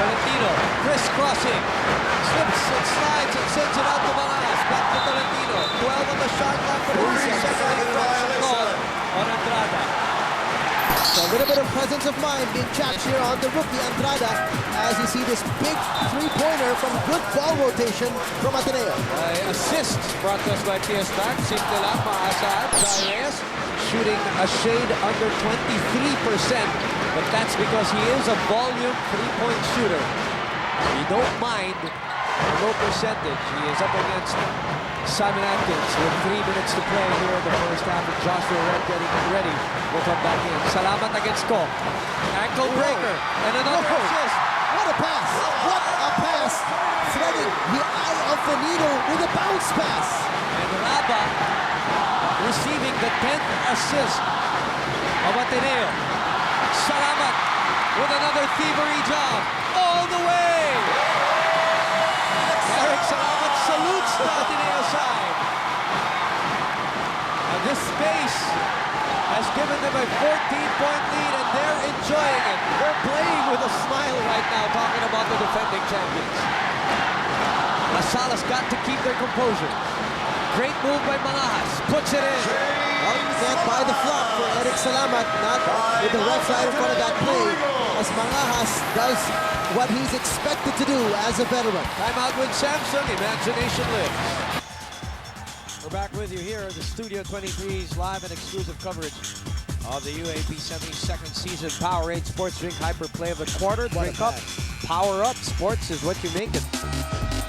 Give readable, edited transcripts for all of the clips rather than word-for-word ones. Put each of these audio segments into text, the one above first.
Tolentino, crisscrossing, slips and slides and sends it out to Mangas. Back to Tolentino, 12 on the shot clock for the second infraction call on Andrada. So a little bit of presence of mind being checked here on the rookie Andrada as you see this big three-pointer from good ball rotation from Ateneo. Assist brought to us by PS Bank. Simple lang, maasahan. Reyes shooting a shade under 23%, but that's because he is a volume three-point shooter. You don't mind the low percentage. He is up against Simon Atkins with 3 minutes to play here in the first half, and Joshua Webb getting ready. Will come back in. Salamat against Ko. Ankle breaker and another assist. What a pass! What a pass! Threading the eye of the needle with a bounce pass. And Raba receiving the 10th assist of Ateneo. Salamat with another thievery job all the way. Eric Salamat salutes the Ateneo side. And this space has given them a 14-point lead, and they're enjoying it. They're playing with a smile right now, talking about the defending champions. LaSalle's got to keep their composure. Great move by Mangas, puts it in. Well, you can't buy the flop for Eric Salamat, not with the ref right in front of that play, as Mangas does what he's expected to do as a veteran. Timeout with Samsung, imagination lives. We're back with you here at the Studio 23's live and exclusive coverage of the UAAP 72nd season Powerade Sports Drink Hyper Play of the Quarter. Drink up, power up. Sports is what you make it.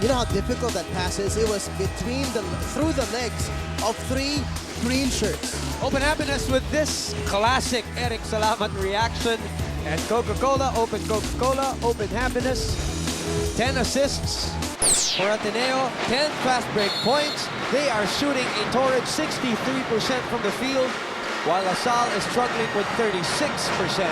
You know how difficult that pass is? It was through the legs of 3 green shirts. Open happiness with this classic Eric Salamat reaction. And Coca-Cola, open Coca-Cola, open happiness. 10 assists for Ateneo, 10 fast break points. They are shooting a torrid 63% from the field, while LaSalle is struggling with 36%.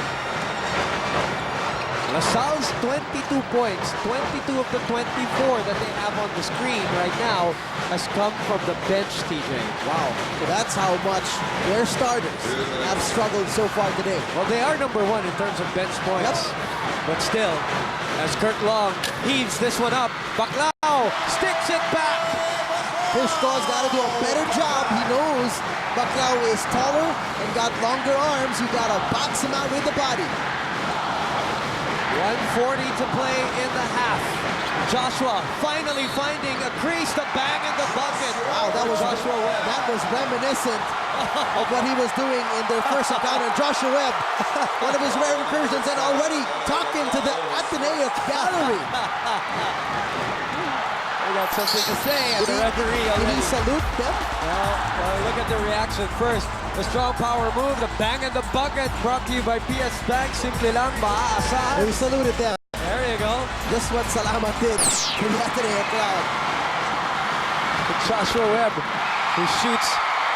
LaSalle's 22 points, 22 of the 24 that they have on the screen right now has come from the bench, TJ. Wow, so that's how much their starters have struggled so far today. Well, they are number 1 in terms of bench points, but still, as Kurt Long heaves this one up, Baclao sticks it back. Pushko's got to do a better job. He knows Baclao is taller and got longer arms. You got to box him out with the body. 1:40 to play in the half. Joshua finally finding a crease to bang in the bucket. Wow, that was Joshua Webb. That was reminiscent of what he was doing in their first encounter. Joshua Webb, one of his rare incursions, and already talking to the Ateneo gallery. We got something to say as the referee. Did he salute them? Well, look at the reaction first. The strong power move, the bang in the bucket, brought to you by PS Bank. Simple lang, maaasahan. He saluted them. There you go. Just what Salamat did to the Ateneo crowd. Joshua Webb, who shoots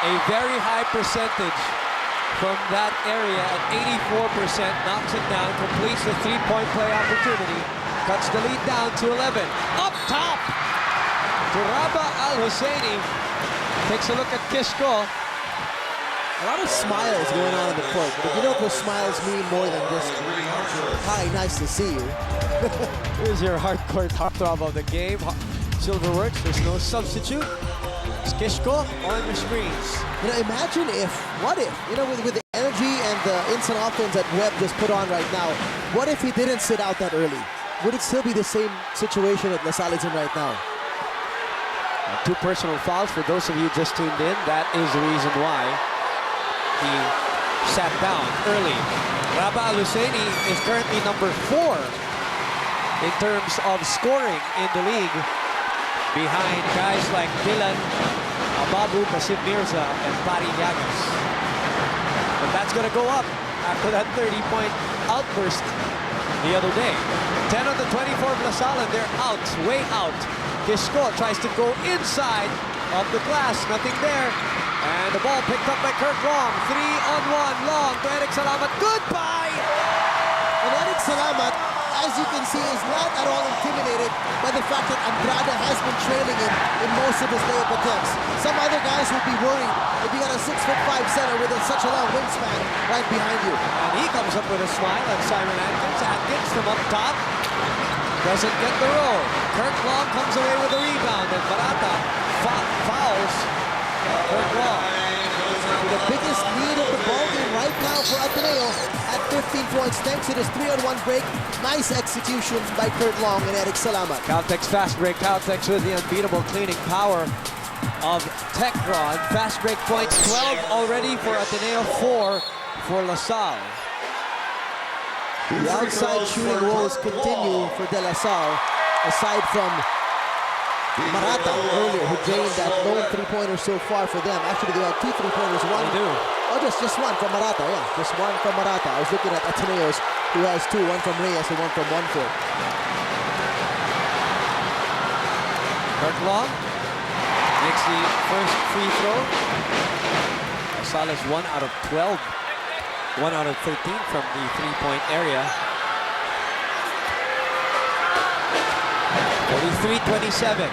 a very high percentage from that area at 84%, knocks it down, completes the three-point play opportunity, cuts the lead down to 11. Up top to Raba Al-Husseini. Takes a look at Kishko. A lot of smiles going on in the court, but you know what those smiles mean more than just, hi, nice to see you. Here's your hardcore heartthrob of the game. Silverworks, there's no substitute. It's Kishko on your screens. You know, imagine if, what if, you know, with the energy and the instant offense that Webb just put on right now, what if he didn't sit out that early? Would it still be the same situation that LaSalle is in right now? 2 personal fouls for those of you just tuned in. That is the reason why he sat down early. Raba Al-Husseini is currently number 4 in terms of scoring in the league, behind guys like Dylan, Ababu, Kasim Mirza, and Pari Llagas. But that's going to go up after that 30-point outburst the other day. 10 on the 24 of LaSalle, and they're out, way out. Kishko tries to go inside of the glass, nothing there. And the ball picked up by Kurt Long. 3-on-1, Long to Eric Salamat. Goodbye! And Eric Salamat, as you can see, is not at all intimidated by the fact that Andrada has been trailing him in most of his layup attempts. Some other guys would be worried if you got a 6'5" center with such a long wingspan right behind you. And he comes up with a smile at Simon Atkins. Atkins from up top. doesn't get the roll. Kirk Long comes away with a rebound, and Barata fouls Kirk Long. The biggest lead of the ballgame right now for Ateneo at 15 points thanks to this 3-on-1 break. Nice execution by Kurt Long and Eric Salamat. Caltex fast break. Caltex with the unbeatable cleaning power of Tecron. Fast break points, 12 already for Ateneo, 4 for LaSalle. The outside shooting woes continue for De La Salle, aside from Marata earlier, who drained that lone three-pointer so far for them. Actually, they had 2 3-pointers. One, They do. oh, just one from Marata, yeah. Just one from Marata. I was looking at Ateneo's, who has 2, one from Reyes and one from Monfort. Kirk Long makes the first free throw. LaSalle is 1 out of 12. 1 out of 13 from the three-point area. 43-27.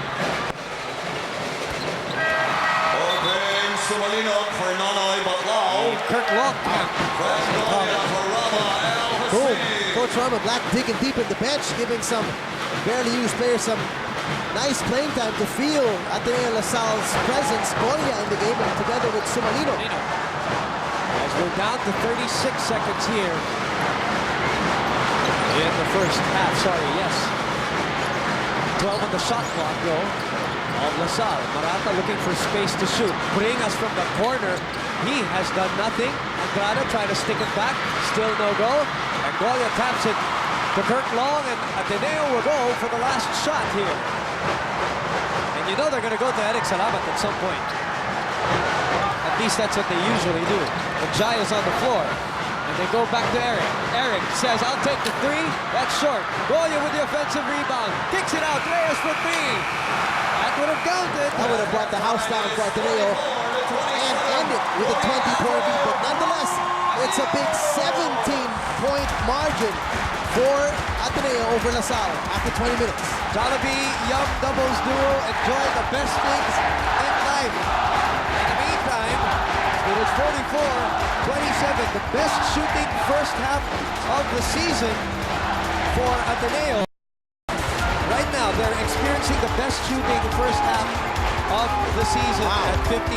Open Sumalinok for Nonoy Batlao. Kirk Long. Boom. Coach Rama Black digging deep in the bench, giving some barely used players some nice playing time to feel Ateneo LaSalle's presence. Goya in the game and together with Sumalino. As we're down to 36 seconds here in the first half. Sorry, yes. 12 on the shot clock, though, of LaSalle. Marata looking for space to shoot. Bringas from the corner. He has done nothing. Andrada trying to stick it back. Still no go. And Goya taps it to Kirk Long, and Ateneo will go for the last shot here. And you know they're going to go to Eric Salamat at some point. At least that's what they usually do. But Jai is on the floor. And they go back to Eric. Eric says, I'll take the 3. That's short. Goya with the offensive rebound. Kicks it out. Reyes for 3. That would have counted. That would have brought the house down for Ateneo and ended with a 20-point lead. But nonetheless, it's a big 17-point margin for Ateneo over LaSalle after 20 minutes. Jollibee Yum Doubles Duo. Enjoy the best things in life. In the meantime, it is 44-27. The best shooting first half of the season for Ateneo. Right now, they're experiencing the best shooting first half of the season at 59%.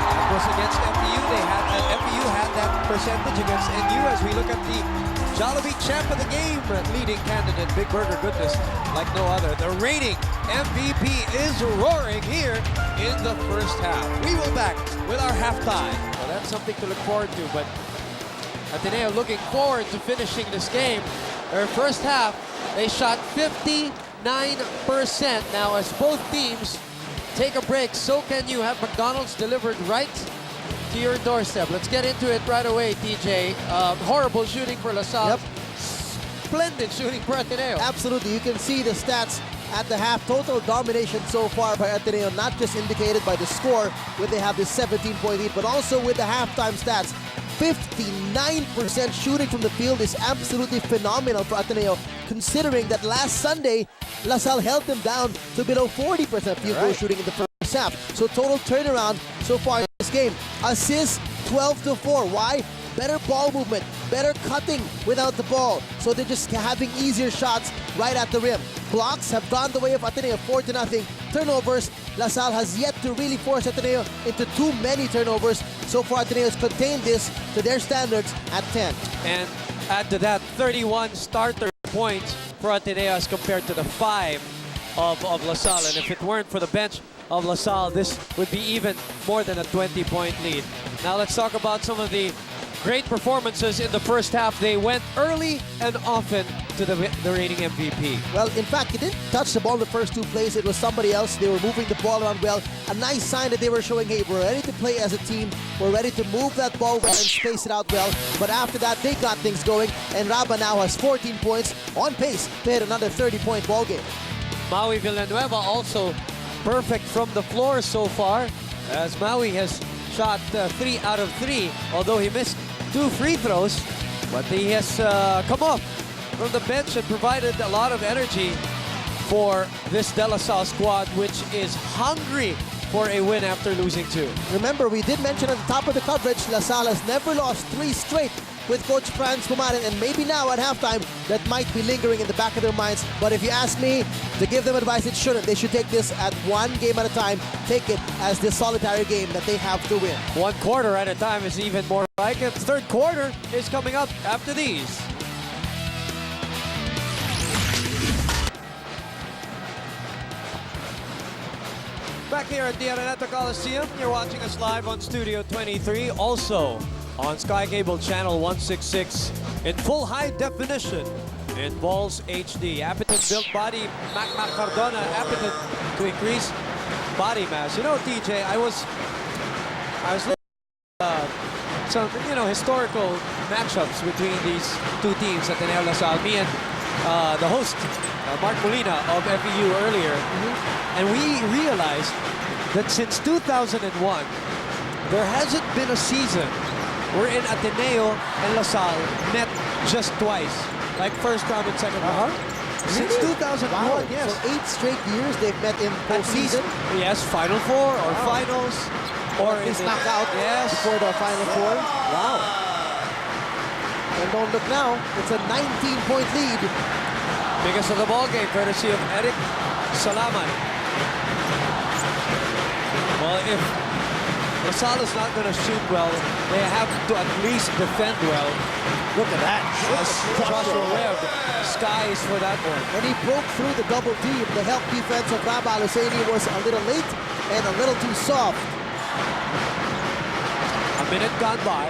That was against FPU. FPU had that percentage against NU. As we look at the Jollibee champ of the game, leading candidate, Big Burger goodness like no other. The reigning MVP is roaring here in the first half. We will back with our halftime. Well, that's something to look forward to, but Ateneo looking forward to finishing this game. Their first half, they shot 59%. Now, as both teams take a break, so can you have McDonald's delivered right to your doorstep. Let's get into it right away, DJ. Horrible shooting for LaSalle. Yep. Splendid shooting for Ateneo. Absolutely. You can see the stats at the half. Total domination so far by Ateneo, not just indicated by the score when they have this 17-point lead, but also with the halftime stats. 59% shooting from the field is absolutely phenomenal for Ateneo, considering that last Sunday, LaSalle held them down to below 40% field goal shooting in the first half. So total turnaround so far in this game. Assists 12-4. Why? Better ball movement, better cutting without the ball. So they're just having easier shots right at the rim. Blocks have gone the way of Ateneo, 4-0. Turnovers, LaSalle has yet to really force Ateneo into too many turnovers. So far, Ateneo has contained this to their standards at 10. And add to that 31 starter points for Ateneo as compared to the 5 of LaSalle. And if it weren't for the bench of LaSalle, this would be even more than a 20-point lead. Now let's talk about some of the great performances in the first half. They went early and often to the reigning MVP. Well, in fact, he didn't touch the ball in the first 2 plays. It was somebody else. They were moving the ball around well. A nice sign that they were showing, hey, we're ready to play as a team. We're ready to move that ball well and space it out well. But after that, they got things going. And Raba now has 14 points, on pace to hit another 30-point ball game. Maui Villanueva also perfect from the floor so far, as Maui has shot 3 out of 3, although he missed 2 free throws. But he has come off from the bench and provided a lot of energy for this De La Salle squad, which is hungry for a win after losing 2. Remember, we did mention at the top of the coverage, LaSalle has never lost 3 straight with Coach Franz Pumarin, and maybe now at halftime that might be lingering in the back of their minds. But if you ask me to give them advice, it shouldn't. They should take this at one game at a time. Take it as this solitary game that they have to win. One quarter at a time is even more like it. Third quarter is coming up after these. Back here at the Araneta Coliseum, you're watching us live on Studio 23, also on Sky Cable Channel 166 in full high definition in Balls HD. Appetit built body, Mac Cardona, Appetit to increase body mass. You know, TJ, I was looking at some, historical matchups between these two teams at Ateneo LaSalle. Me and the host, Mark Molina of FEU earlier, and we realized that since 2001, there hasn't been a season wherein Ateneo and LaSalle met just twice, like first round and second round. Since 2001, Wow. yes. So 8 straight years they've met in postseason. Yes, Final Four or finals. Or Is is it knockout yes. before the Final Four. Wow. And don't look now, it's a 19-point lead. Biggest of the ball game, courtesy of Eric Salaman. Well, if LaSalle is not going to shoot well, they have to at least defend well. Look at that. Joshua Webb skies for that one. And he broke through the double team. The help defense of Rabah Al-Husseini was a little late and a little too soft. A minute gone by,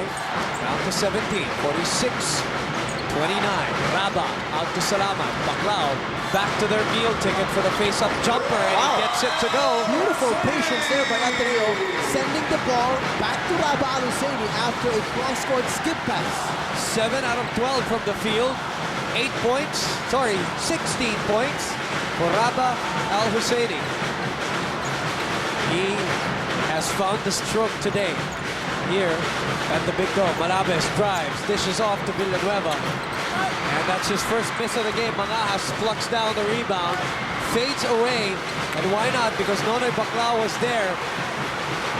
down to 17, 46-29. Rabah out to Salaman. Baclao back to their meal ticket for the face-up jumper, and he gets it to go. Beautiful patience there by Ateneo, sending the ball back to Rabah Al-Husseini after a cross-court skip pass. 7 out of 12 from the field. 16 points for Rabah Al-Husseini. He has found the stroke today here at the Big Dome. Malabes drives, dishes off to Villanueva. And that's his first miss of the game. Mangajas plucks down the rebound, fades away. And why not? Because Nonoy Baclao was there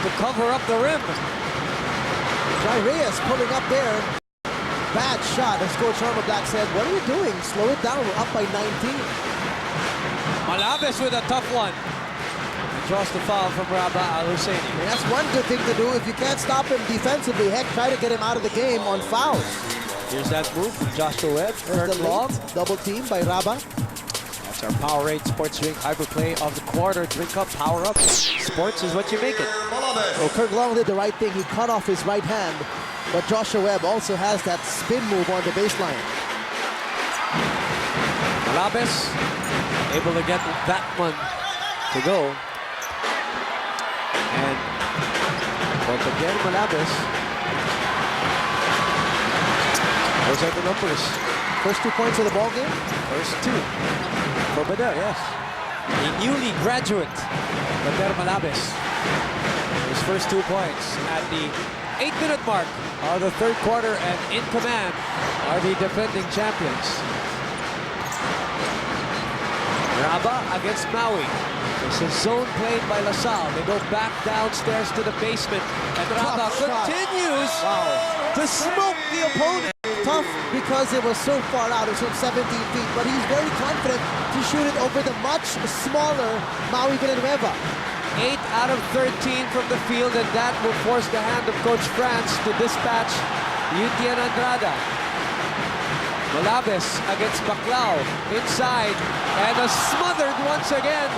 to cover up the rim. Jai Reyes pulling up there. Bad shot, as Coach Black said. What are you doing? Slow it down. We're up by 19. Malabes with a tough one. Draws the foul from Rabah Al-Husseini. And that's one good thing to do. If you can't stop him defensively, heck, try to get him out of the game on fouls. Here's that move from Joshua Webb. There's Kurt the Long. late double team by Rabah. That's our Powerade Sports Drink Hyper Play of the quarter. Drink up, power up. Sports is what you make it. Well, Kurt Long did the right thing. He cut off his right hand. But Joshua Webb also has that spin move on the baseline. Malabes able to get that one to go. And once again, Malabes. Those are the numbers. First 2 points of the ball game. First 2 for Bader, yes. A newly graduate, Bader Malabes. His first 2 points at the 8-minute mark of the third quarter, and in command are the defending champions. Rabah against Maui. This is zone played by LaSalle. They go back downstairs to the basement, and Rabah Tough shot. continues to smoke the opponent. Tough because it was so far out. It was from 17 feet. But he's very confident to shoot it over the much smaller Maui Villanueva. 8 out of 13 from the field, and that will force the hand of Coach Franz to dispatch Yutian Andrada. Malabes against Baclao inside, and a smothered once again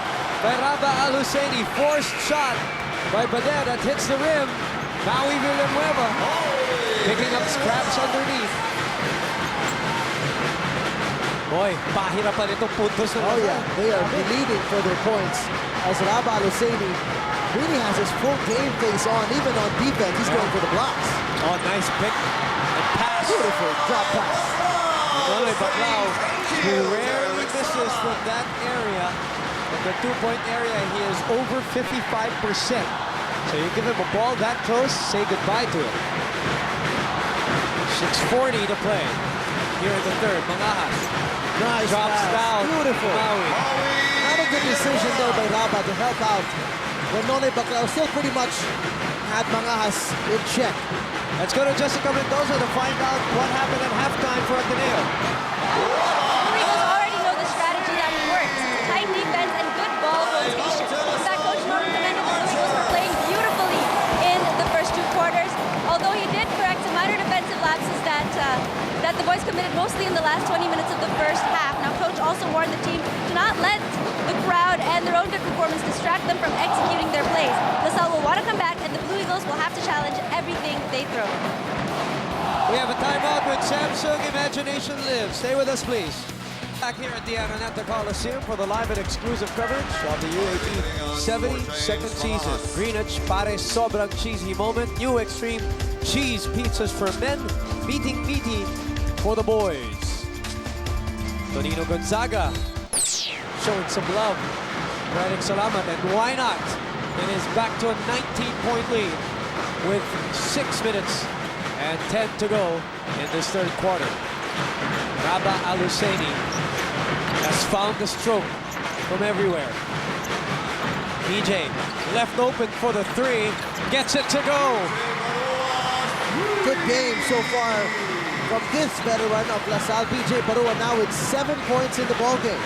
by Rabah Al-Husseini. Forced shot by Bader that hits the rim. Maui Villanueva picking up scraps underneath. Boy, pahirapan itong puntos na Oh yeah, they are leading for their points. As Rabah Al-Husseini really has his full game face on, even on defense. He's going for the blocks. Oh, nice pick and pass. Beautiful drop pass. Nonoy Baclao, who rarely misses from that area. In the 2-point area, he is over 55%. So you give him a ball that close, say goodbye to it. 6:40 to play here in the third. Mangajas Nice drops pass. down. Beautiful. Maui. Not a good decision though by Rabah to help out when Nonoy Baclao still pretty much had Mangajas in check. Let's go to Jessica Mendoza to find out what happened at halftime for Ateneo. Blue Eagles already know the strategy that works. Tight defense and good ball rotation. In fact, Coach Norman commended the Blue Eagles for playing beautifully in the first 2 quarters, although he did correct some minor defensive lapses that the boys committed mostly in the last 20 minutes of the first half. Now, Coach also warned the team to not let the crowd and their own good performance distract them from executing their plays. LaSalle will want to come back, and the Blue Eagles will have to challenge everything they throw. We have a timeout with Samsung Imagination Live. Stay with us, please. Back here at the Araneta Coliseum for the live and exclusive coverage of the UAP 72nd season. Greenwich Pares Sobrang Cheesy Moment. New extreme cheese pizzas for men. Meeting meaty for the boys. Tonino Gonzaga showing some love for Eric Salamat, and why not? It is back to a 19-point lead with 6 minutes and 10 to go in this third quarter. Raba Aluseni has found the stroke from everywhere. BJ left open for the 3, gets it to go. Good game so far from this veteran of LaSalle, BJ Barua, now with 7 points in the ballgame.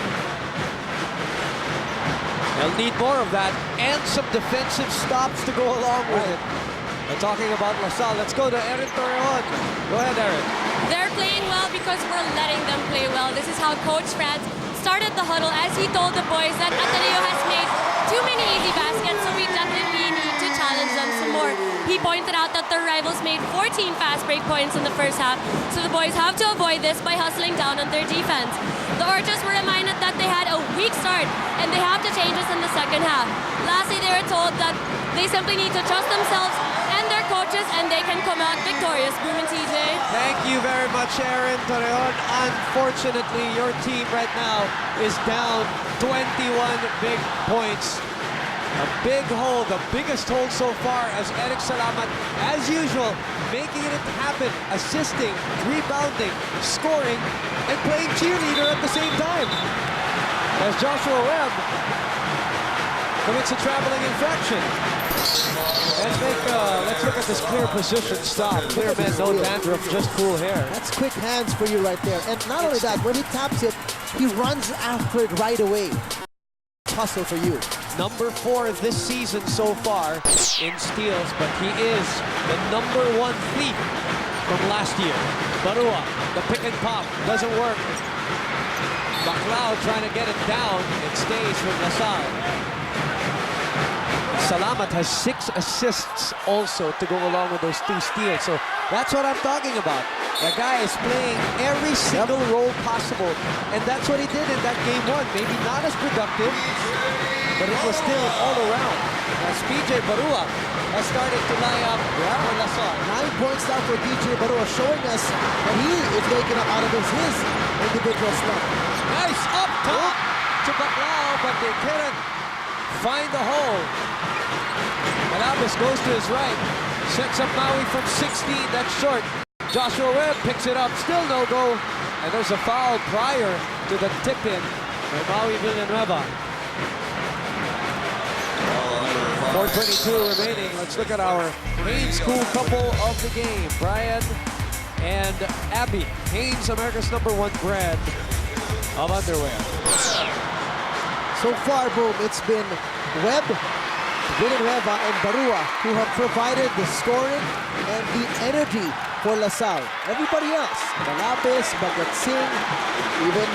They'll need more of that and some defensive stops to go along with it. We're talking about LaSalle. Let's go to Erin Torreon. Go ahead, Erin. They're playing well because we're letting them play well. This is how Coach Franz started the huddle as he told the boys that Ateneo has made too many easy baskets, so we definitely need to challenge them some more. He pointed out that their rivals made 14 fast break points in the first half, so the boys have to avoid this by hustling down on their defense. The Orchas were reminded that they had a weak start and they have to change this in the second half. Lastly, they were told that they simply need to trust themselves and their coaches, and they can come out victorious. Boom and TJ. Thank you very much, Erin Torreon. Unfortunately, your team right now is down 21 big points. A big hole, the biggest hole so far, as Eric Salamat, as usual, making it happen, assisting, rebounding, scoring, and playing cheerleader at the same time. As Joshua Webb commits a traveling infraction. Let's look at this clear position stop. Clear man, no dandruff, just cool hair. That's quick hands for you right there. And not only that, when he taps it, he runs after it right away. Hustle for you. Number 4 this season so far in steals, but he is the number 1 thief from last year. Barua, the pick and pop, doesn't work. Baclao trying to get it down. It stays with LaSalle. Salamat has 6 assists also to go along with those 2 steals. So that's what I'm talking about. The guy is playing every single role possible. And that's what he did in that game 1. Maybe not as productive, but it was still all around. As BJ Barua has started to line up for LaSalle. 9 points down for BJ Barua, showing us that he is waking up out of his individual slump. Nice up top to Baclao, but they couldn't find the hole. Malabas goes to his right, sets up Maui from 16, that's short. Joshua Webb picks it up, still no go. And there's a foul prior to the tip-in by Maui Villanueva. 4:22 remaining. Let's look at our main school couple of the game. Brian and Abby. Hanes, America's #1 brand of underwear. So far, Boom, it's been Webb, Villanueva, and Barua who have provided the scoring and the energy for LaSalle. Everybody else, Malapis, Bagat Singh, even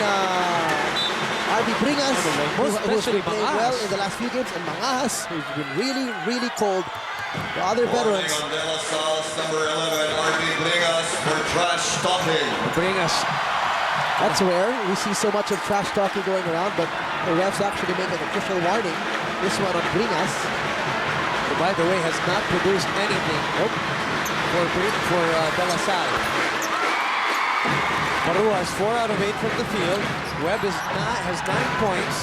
Arby Bringas, who's been playing well in the last few games, and Mangas, who's been really, really cold. The other veterans. On De La Salle's number 11, Arby Bringas for trash talking. Bringas. That's rare. We see so much of trash talking going around, but the refs actually make an official warning. This one on Bringas. Who, by the way, has not produced anything for De La Salle. Barua is 4 out of 8 from the field. Webb has 9 points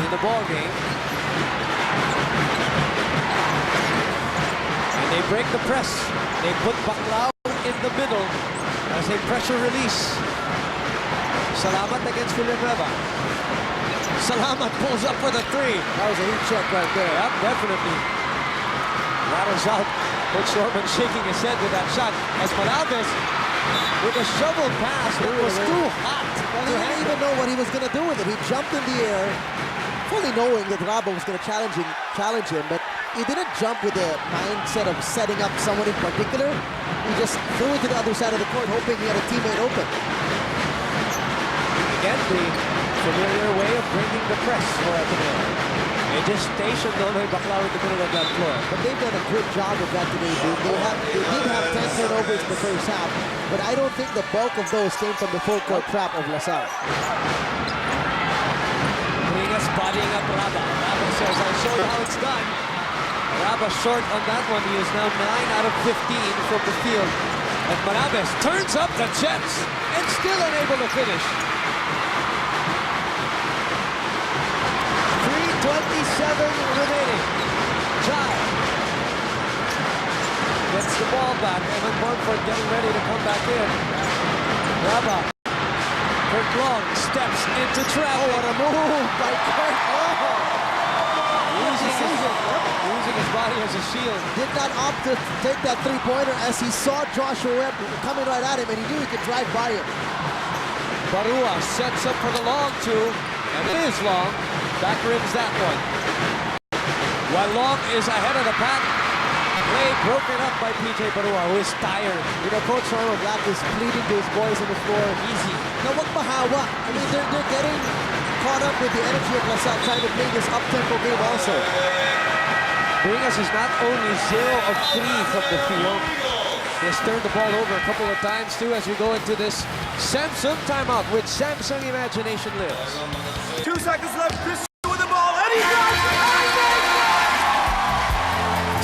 in the ball game. And they break the press. They put Baclao in the middle as a pressure release. Salamat against Villanueva. Salamat pulls up for the 3. That was a heat check right there. Yep, definitely. Rattles out Coach Norman shaking his head with that shot. As Malaves, with a shovel pass, it was too hot. Well, he didn't even know what he was going to do with it. He jumped in the air, fully knowing that Raba was going to challenge him, but he didn't jump with the mindset of setting up someone in particular. He just threw it to the other side of the court, hoping he had a teammate open. Again, the familiar way of bringing the press for Ateneo. They just stationed Nonoy Baclao in the middle of that floor. But they've done a good job of that today, dude. They did have 10 turnovers in the first half, but I don't think the bulk of those came from the full court trap of LaSalle. Bringas bodying up Raba. Raba says, I'll show you how it's done. Raba short on that one. He is now 9 out of 15 from the field. And Malaves turns up the Jets and still unable to finish. 3:27 remaining. Jai gets the ball back. Evan Mumford getting ready to come back in. Raba. Kurt Long steps into traffic. What a move by Kurt Long! Using his body as a shield. Did not opt to take that three-pointer as he saw Joshua Webb coming right at him, and he knew he could drive by him. Barua sets up for the long two, and it is Long. Back rims that one. While Long is ahead of the pack, play broken up by PJ Barua, who is tired. You know, Coach Norman Black is pleading to his boys on the floor. Easy. Now, wag mahawa. I mean, they're getting caught up with the energy of LaSalle, trying to play this up-tempo game also. Bringas is not only 0 of 3 from the field. He has turned the ball over a couple of times too as we go into this Samsung timeout with Samsung Imagination Lives. 2 seconds left. Chris with the ball, and he does it!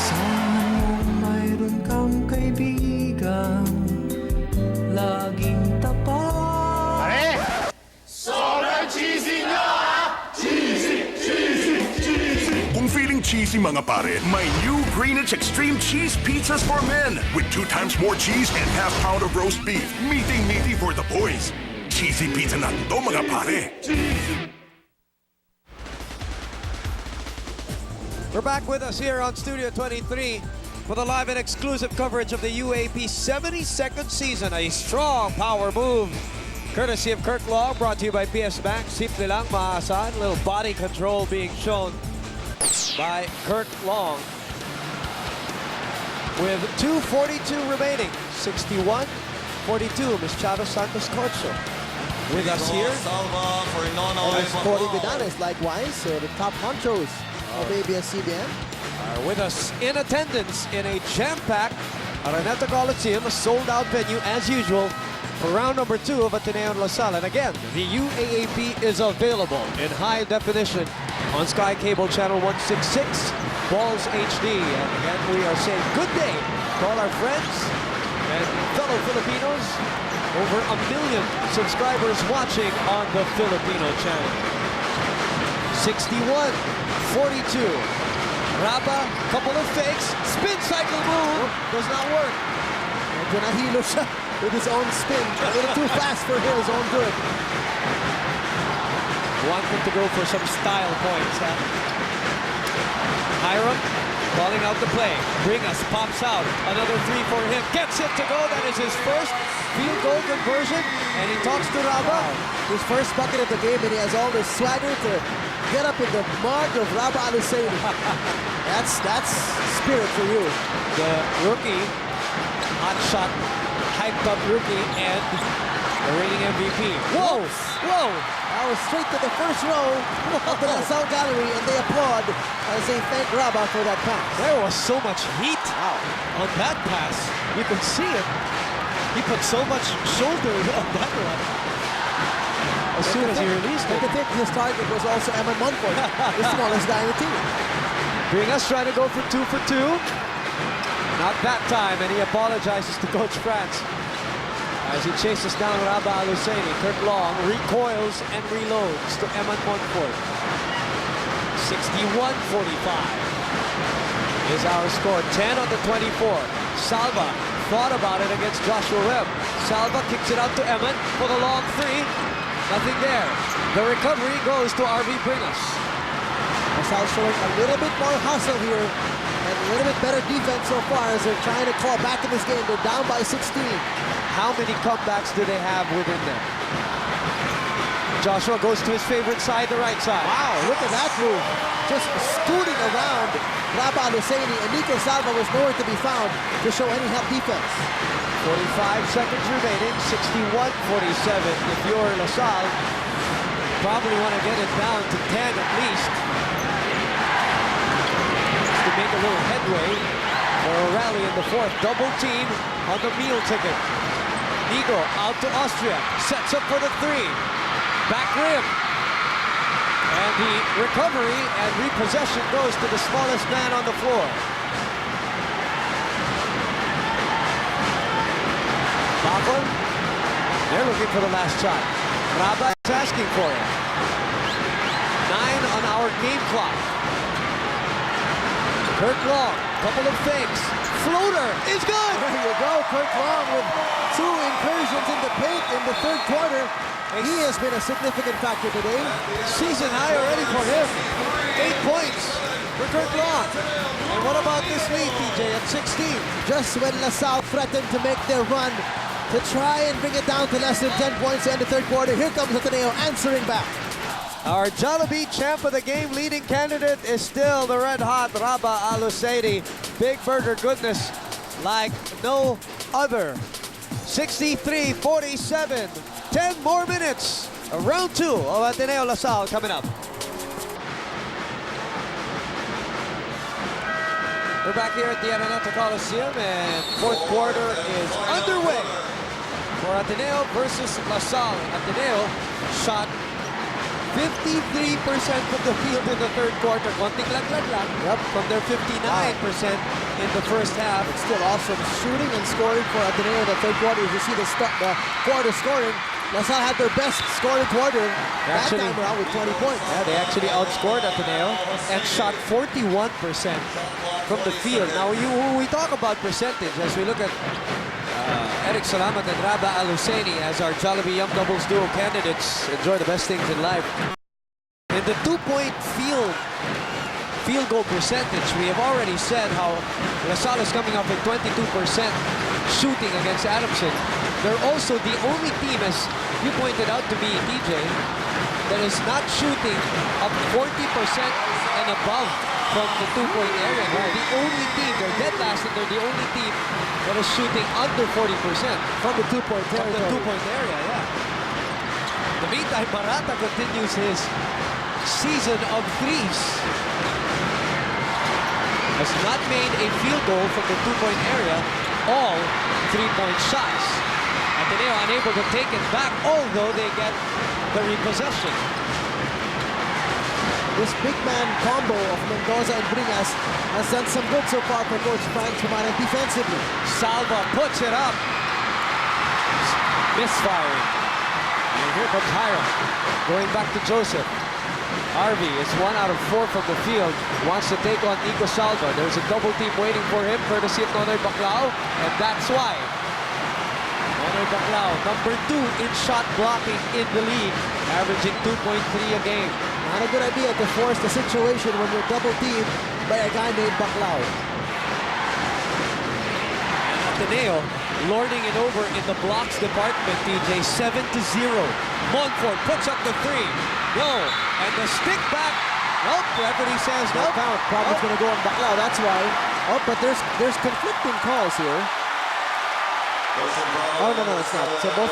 Sana mong mayroon kang kaibigan, laging tapat. Kung feeling cheesy mga pare, may new Greenwich Extreme Cheese Pizzas for Men with 2 times more cheese and half-pound of roast beef. Meaty for the boys. Cheesy pizza na to mga pare. We're back with us here on Studio 23 for the live and exclusive coverage of the UAP 72nd season. A strong power move courtesy of Kurt Long, brought to you by PS Bank. Simple lang, maasahan. Little body control being shown by Kurt Long. With 2:42 remaining, 61-42, Miss Chavez Santos Corso. With us here, Salva for Nonoy Corey Baclao. Vidanes, likewise, the top honchos of ABS-CBN. are with us in attendance in a jam-packed Araneta Coliseum, a sold-out venue as usual for round number 2 of Ateneo and LaSalle. And again, the UAAP is available in high definition on Sky Cable Channel 166, Balls HD. And again, we are saying good day to all our friends and fellow Filipinos. Over 1 million subscribers watching on the Filipino channel. 61-42. Raba, couple of fakes, spin cycle move, does not work. Medyo nahilo siya with his own spin. A little too fast for his own good. Wanted to go for some style points, huh? Hiram calling out the play. Bringas pops out. Another 3 for him. Gets it to go. That is his first field goal conversion. And he talks to Raba. His first bucket of the game, and he has all the swagger to get up in the mark of Raba Alusaini. That's spirit for you. The rookie, hot shot, hyped up rookie, and the reigning MVP. Whoa! Whoa! That was straight to the first row of the LaSalle gallery, and they applaud as they thank Raba for that pass. There was so much heat on that pass. You could see it. He put so much shoulder on that one. As soon as he released But it. the thing, his target was also Evan Mumford, the smallest guy in the team. Bringas trying to go for 2 for 2. Not that time, and he apologizes to Coach France as he chases down Raba Alusaini. Kurt Long recoils and reloads to Eman Mumford. 61-45 is our score. 10 on the 24. Salva thought about it against Joshua Webb. Salva kicks it out to Eman for the long 3. Nothing there. The recovery goes to RV Bringas. LaSalle showing a little bit more hustle here And a little bit better defense so far as they're trying to claw back in this game. They're down by 16. How many comebacks do they have within them? Joshua goes to his favorite side, the right side. Wow, look at that move. Just scooting around Rabah Al-Husseini, and Nico Salva was nowhere to be found to show any help defense. 45 seconds remaining, 61-47. If you're LaSalle, probably want to get it down to 10 at least. Just to make a little headway for a rally in the fourth. Double team on the meal ticket. Nico out to Austria, sets up for the three. Back rim. And the recovery and repossession goes to the smallest man on the floor. Bacon, they're looking for the last shot. Rabah is asking for it. 9 on our game clock. Kirk Long, couple of fakes. Floater is good! There you go, Kirk Long with 2 incursions in the paint in the third quarter. He has been a significant factor today. Season high already for him. 8 points for Kirk Long. And what about this lead, TJ, at 16? Just when LaSalle threatened to make their run to try and bring it down to less than 10 points to end the third quarter, here comes Ateneo answering back. Our Jollibee champ of the game leading candidate is still the red-hot Rabah Al-Husseini. Big burger goodness like no other. 63-47. 10 more minutes. Round 2 of Ateneo LaSalle coming up. We're back here at the Araneta Coliseum, and fourth quarter is underway for Ateneo versus LaSalle. Ateneo shot 53% from the field in the third quarter. Konting laglag lang. Yep, from their 59% in the first half. It's still awesome shooting and scoring for Ateneo in the third quarter. You see the quarter scoring. LaSalle had their best scoring quarter that time around with 20 points. Yeah, they actually outscored Ateneo and shot 41% from the field. Now, when we talk about percentage, as we look at Eric Salamat and Rabah Al-Husseini as our Jollibee Yum Doubles duo candidates, enjoy the best things in life. In the two-point field goal percentage, we have already said how LaSalle is coming up with 22% shooting against Adamson. They're also the only team, as you pointed out to me, DJ, that is not shooting up 40% and above from the two-point area. They're the only team, they're dead last, and they're the only team that is shooting under 40% from the two-point area. From the two-point area, yeah. In the meantime, Barata continues his season of threes. Has not made a field goal from the two-point area, all three-point shots. Ateneo unable to take it back, although they get the repossession. This big man combo of Mendoza and Bringas has done some good so far for Coach Frank Tumanan defensively. Salva puts it up. Misfiring. And here comes Hiram. Going back to Joseph. Harvey is 1 out of 4 from the field. Wants to take on Nico Salva. There's a double team waiting for him, courtesy of Nonoy Baclao. And that's why Nonoy Baclao, number 2 in shot blocking in the league, averaging 2.3 a game. Not a good idea to force the situation when you're double teamed by a guy named Baclao. And Ateneo lording it over in the blocks department, TJ, 7-0. Montfort puts up the 3. No. And the stick back. Nope, referee says no count. Probably going to go on Baclao, that's why. Oh, but there's conflicting calls here. Oh, no, it's not. So both